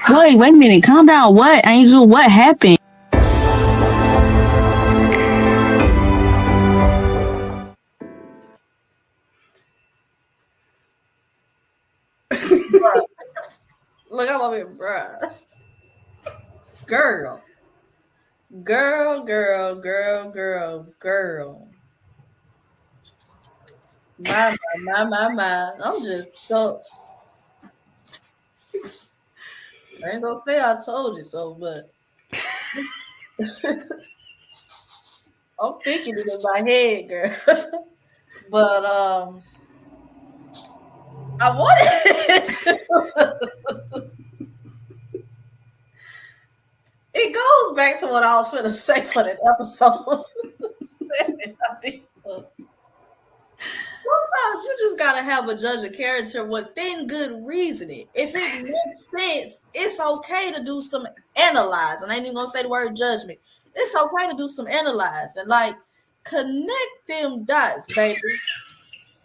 Wait a minute. Calm down. What, Angel? What happened? Bruh. Look, I'm over here, bruh. Girl. Girl, girl, girl, girl, girl. My. I'm just so. I ain't gonna say I told you so, but I'm thinking it in my head, girl. But I wanted it goes back to what I was going to say for that episode. I think, sometimes you just gotta have a judge of character within good reasoning. If it makes sense, it's okay to do some analyzing. I ain't even gonna say the word judgment. It's okay to do some analyzing. Like, connect them dots, baby.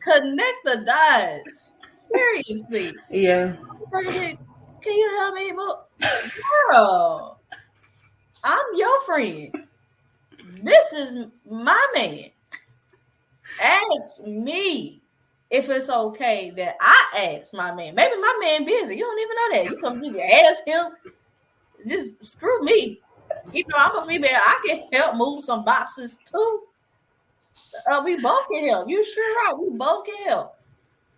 Connect the dots. Seriously. Yeah. Can you help me? Girl, I'm your friend. This is my man. Ask me if it's okay that I ask my man. Maybe my man busy. You don't even know that. You come just ask him. Just screw me. You know, I'm a female. I can help move some boxes too. We both can help. You sure right. We both can help.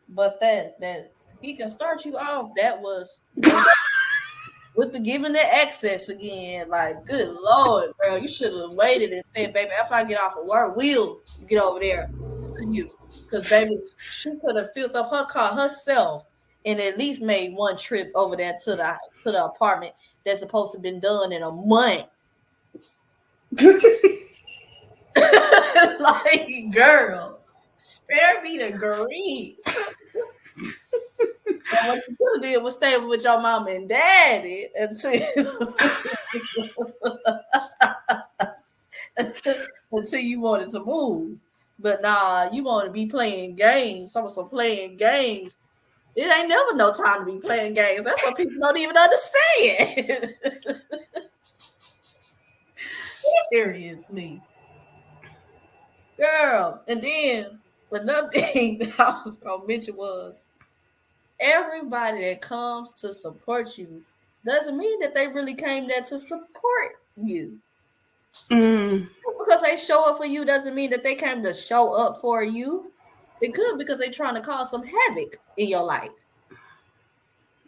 But that he can start you off. That was with the giving the access again. Like, good Lord, bro. You should have waited and said, baby, after I get off of work, we'll get over there to you. Because, baby, she could have filled up her car herself and at least made one trip over there to the apartment that's supposed to have been done in a month. Like, girl, spare me the grief. And what you could have did was stay with your mom and daddy until you wanted to move. But nah, you want to be playing games. Someone's playing games. It ain't never no time to be playing games. That's what people don't even understand. Seriously. Girl. And then another thing that I was going to mention was everybody that comes to support you doesn't mean that they really came there to support you. Because they show up for you doesn't mean that they came to show up for you. It could because they're trying to cause some havoc in your life.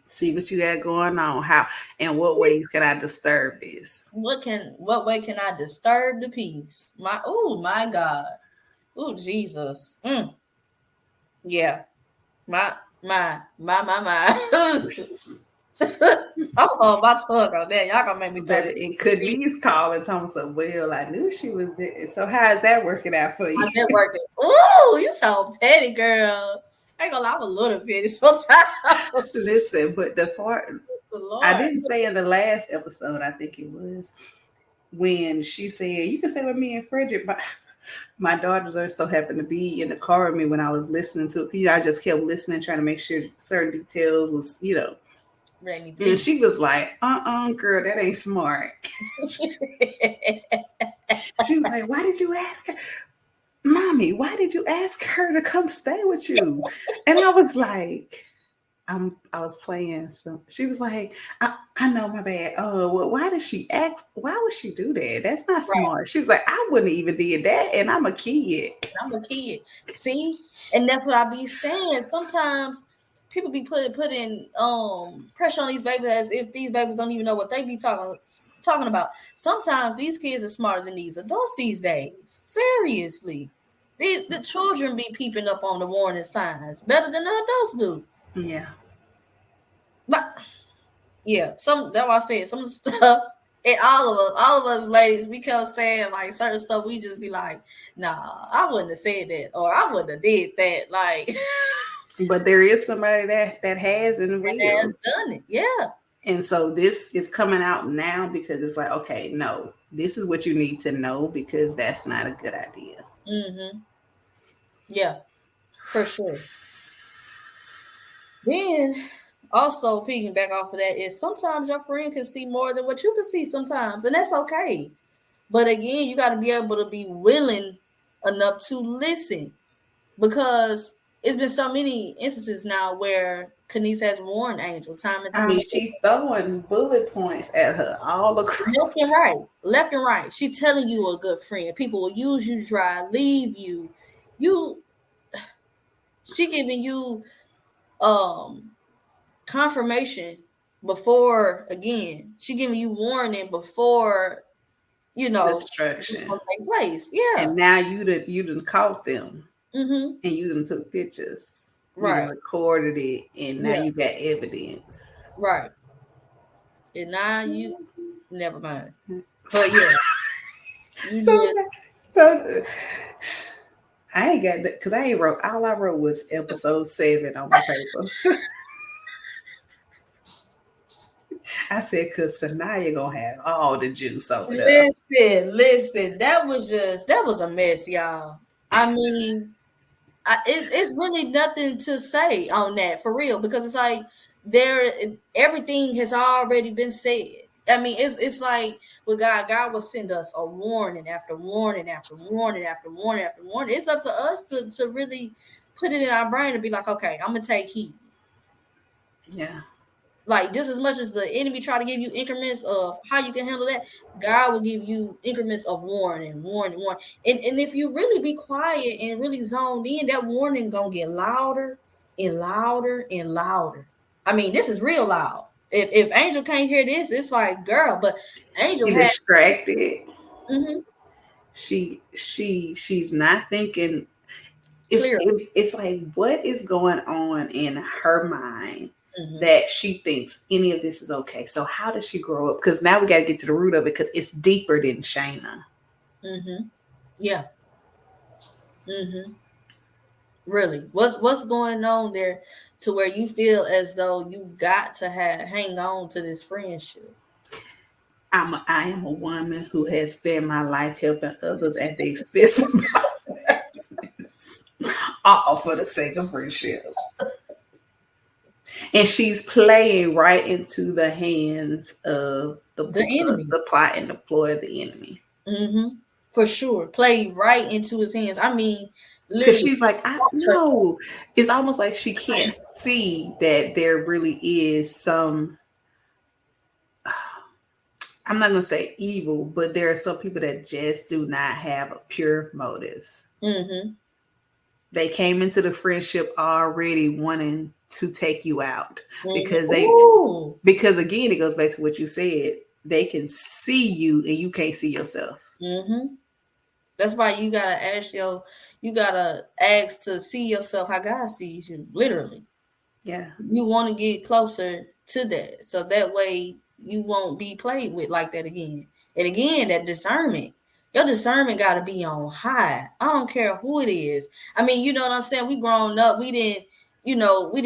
See what you got going on. How and what ways can I disturb this? What way can I disturb the peace? My God. Oh, Jesus. Yeah. My. I'm on my tongue on that. Y'all gonna make me But it could be call and Thomas so well. I knew she was there. So how is that working out for you? How's that working? Ooh, you so petty, girl. I ain't gonna lie, I'm a little petty sometimes. Listen, but I didn't say in the last episode, I think it was, when she said, you can stay with me and Frederick, but my daughters are so happened to be in the car with me when I was listening to it. I just kept listening, trying to make sure certain details was, and she was like, girl, that ain't smart. She was like, why did you ask her? Mommy, why did you ask her to come stay with you? And I was like, I was playing. So she was like, I know, my bad. Oh, well, why did she ask? Why would she do that? That's not smart. Right. She was like, I wouldn't even did that. And I'm a kid. See? And that's what I be saying. Sometimes people be putting pressure on these babies as if these babies don't even know what they be talking about. Sometimes these kids are smarter than these adults these days. Seriously. The children be peeping up on the warning signs better than the adults do. Yeah. But yeah, that's why I said some of the stuff, and all of us ladies, we kept saying like certain stuff, we just be like, nah, I wouldn't have said that, or I wouldn't have did that. Like, but there is somebody that has and has done it, yeah. And so this is coming out now because it's like, okay, no, this is what you need to know because that's not a good idea. Mm-hmm. Yeah, for sure. Then Also, peeking back off of that is sometimes your friend can see more than what you can see sometimes, and that's okay. But again, you got to be able to be willing enough to listen, because it's been so many instances now where Kanice has warned Angel time and I time mean, again. she throwing bullet points at her all across. Left and right. She telling you a good friend. People will use you dry, leave you. She giving you confirmation before, again. She giving you warning before it's Destruction. gonna take place. Yeah. And now you done caught them. Mm-hmm. And you done took pictures. You done Right. recorded it, and now Yeah. you got evidence. Right. And now you never mind. But yeah, you did. So I ain't got that because I ain't wrote. All I wrote was episode 7 on my paper. I said, because Sanaya gonna have all the juice over there. Listen. That was a mess, y'all. I mean, it's really nothing to say on that for real, because it's like everything has already been said. I mean, it's like with God will send us a warning after warning after warning after warning after warning. It's up to us to really put it in our brain and be like, okay, I'm gonna take heed. Yeah. Like, just as much as the enemy try to give you increments of how you can handle that, God will give you increments of warning. And if you really be quiet and really zoned in, that warning gonna get louder and louder and louder. I mean, this is real loud. If Angel can't hear this, it's like, girl, but Angel She had distracted. mm-hmm, She's not thinking. clear. It's like, what is going on in her mind Mm-hmm. that she thinks any of this is okay? So how does she grow up? Because now we got to get to the root of it, because it's deeper than Shana. Mm-hmm. Yeah. Mm-hmm. Really, what's going on there to where you feel as though you got to hang on to this friendship? I am a woman who has spent my life helping others at the expense of my happiness, all for the sake of friendship. And she's playing right into the hands of the enemy. the plot and the ploy of the enemy. Mm-hmm. For sure, play right into his hands. I mean, Because literally, she's like, I know. It's almost like she can't see that there really is some, I'm not going to say evil, but there are some people that just do not have pure motives. Mm-hmm. They came into the friendship already wanting to take you out, because because again, it goes back to what you said. They can see you and you can't see yourself. Mm-hmm. That's why you gotta ask to see yourself how God sees you, literally. Yeah. You want to get closer to that, so that way you won't be played with like that again. And again, that discernment, your discernment got to be on high. I don't care who it is. I mean, you know what I'm saying? We grown up, we didn't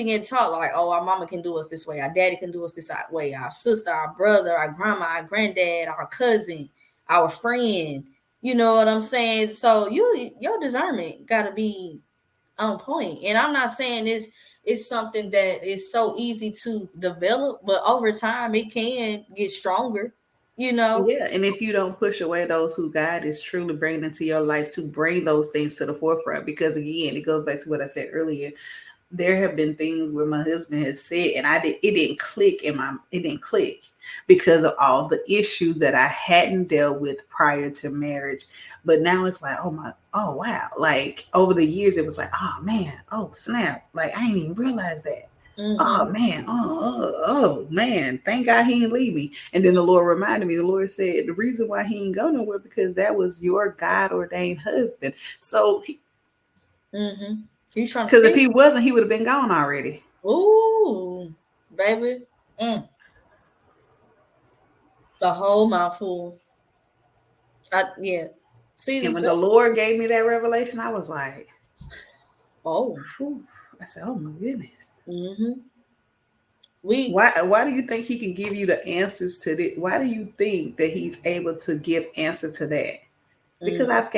get taught like, oh, our mama can do us this way, our daddy can do us this way, our sister, our brother, our grandma, our granddad, our cousin, our friend. You know what I'm saying? So your discernment got to be on point. And I'm not saying it's something that is so easy to develop, but over time it can get stronger, Yeah, and if you don't push away those who God is truly bringing into your life, to bring those things to the forefront, because again, it goes back to what I said earlier. There have been things where my husband has said, and it didn't click because of all the issues that I hadn't dealt with prior to marriage. But now it's like, oh wow, like over the years it was like, oh man, oh snap, like I ain't even realized that. Mm-hmm. Oh man, oh man, thank God he didn't leave me. And then the Lord reminded me, the Lord said the reason why he didn't go nowhere, because that was your God ordained husband. So Mm-hmm. He's trying to because if he wasn't, he would have been gone already. Ooh, baby. The whole mouthful. Yeah. And when the Lord gave me that revelation, I was like, oh. Whew. I said, oh my goodness. Mm-hmm. Why do you think he can give you the answers to this? Why do you think that he's able to give answer to that? Because I've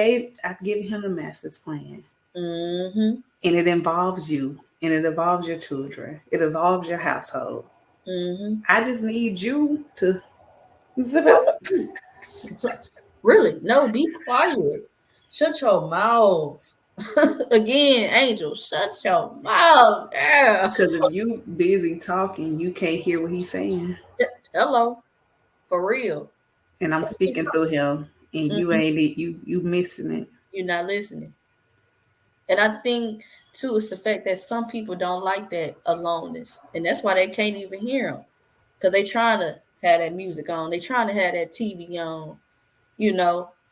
given him the master's plan. Mm-hmm. And it involves you. and it involves your children. It involves your household. Mm-hmm. I just need you to zip it up. Really? No, be quiet. Shut your mouth. Again, Angel, shut your mouth. Yeah. Because if you busy talking, you can't hear what he's saying. Hello. For real. And I'm Let's keep speaking through him, and you talking. ain't you missing it. You're not listening. And I think too, it's the fact that some people don't like that aloneness, and that's why they can't even hear them because they trying to have that music on, they trying to have that TV on,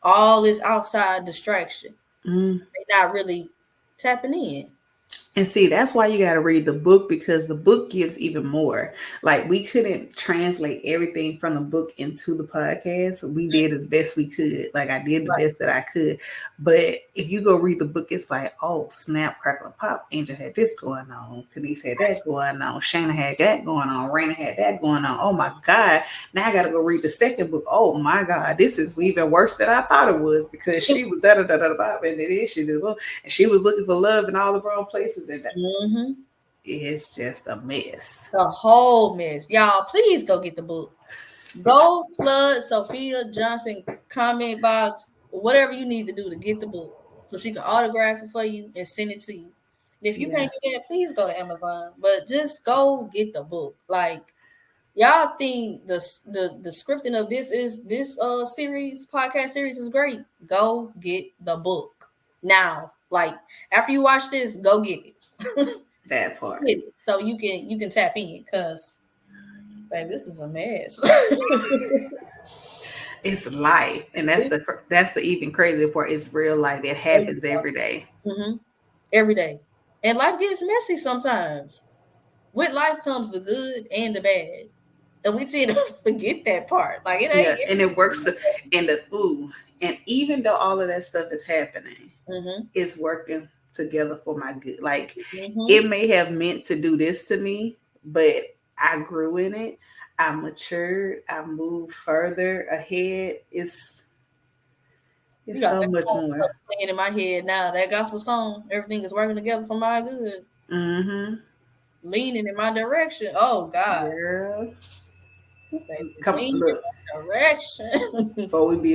all this outside distraction. Mm. They're not really tapping in. And see, that's why you got to read the book, because the book gives even more. Like, we couldn't translate everything from the book into the podcast. We did as best we could. Like, I did the best that I could. But if you go read the book, it's like, oh, snap, crackle, pop. Angel had this going on. Denise had that going on. Shana had that going on. Raina had that going on. Oh, my God. Now I got to go read the second book. Oh, my God. This is even worse than I thought it was, because she was da-da-da-da-da, and it is, she did, and she was looking for love in all the wrong places. And Mm-hmm. it's just a mess. The whole mess. Y'all, please go get the book. Go flood Sophia Johnson comment box, whatever you need to do to get the book so she can autograph it for you and send it to you. And if you can't do that, please go to Amazon. But just go get the book. Like, y'all think the scripting of this podcast series is great. Go get the book now. Like, after you watch this, go get it. That part. Get it so you can tap in, because baby, this is a mess. It's life, and that's the even crazier part. It's real life. It happens every day. Mm-hmm. Every day, and life gets messy sometimes. With life comes the good and the bad, and we tend to forget that part. Like, it ain't. And it works. And even though all of that stuff is happening, it's working together for my good. Like, it may have meant to do this to me, but I grew in it. I matured. I moved further ahead. It's so much more. Playing in my head now, that gospel song, everything is working together for my good. Mm-hmm. Leaning in my direction. Oh God, Girl. baby, Come leaning look. in my direction. Before we be